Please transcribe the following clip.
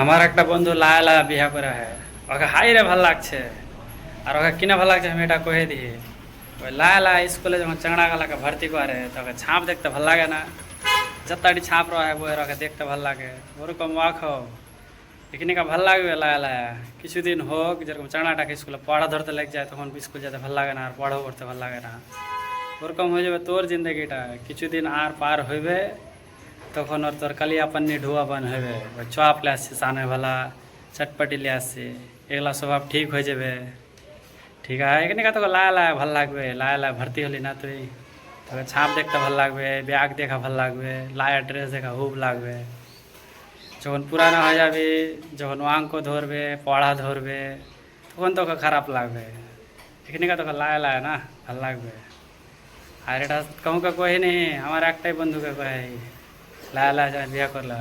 আমার একটা বন্ধু লায়া লায়া বিয়া করে হয়, ওকে হাই রে ভাল লাগছে। আর ওকে কিনা ভাল লাগছে আমি এটা কয়ে দিই। ওই লায়া লায়া স্কুলে যখন চাংড়া গালাকে ভর্তি করে তো ওকে ছাপ দেখতে ভাল লাগে না? যতটি ছাপ রহে বইয়ের ওকে দেখতে ভাল লাগে, ওরকম ওয়াখো এখানে ভাল লাগবে লায়া লায়া। কিছুদিন হোক, যেরকম চাংড়াটাকে স্কুলে পড়া ধরতে লেগে যায় তখন স্কুল যেতে ভাল লাগে না, আর পড়াও করতে ভাল লাগে না। ওরকম হয়ে যাবে তোর জিন্দগিটা, কিছুদিন আর পার হইবে তখন ওর তোর কালিয়া পান্নি ঢুয়া বান হবে। ওই চপ লে আসছে সানে ভালা, চটপটি লে আসছে, এগুলা স্বভাব ঠিক হয়ে যাবে। ঠিক আছে, এখানে তোকে লায়া লায়া ভাল লাগবে। লায়া লায়া ভর্তি হলি না তুই, তোকে ছাপ দেখতে ভাল লাগবে, ব্যাগ দেখা ভাল লাগবে, লায়া ড্রেস দেখা খুব লাগবে। যখন পুরানো হয়ে যাবে, যখন অঙ্ক ধরবে, পড়া ধরবে, তখন তোকে খারাপ লাগবে। এখানে তোকে লায়া লায়া না ভাল লাগবে। আর এটা কাউকে কহিনি, আমার একটাই বন্ধুকে কহে লায়া লায়া বিয়া করলে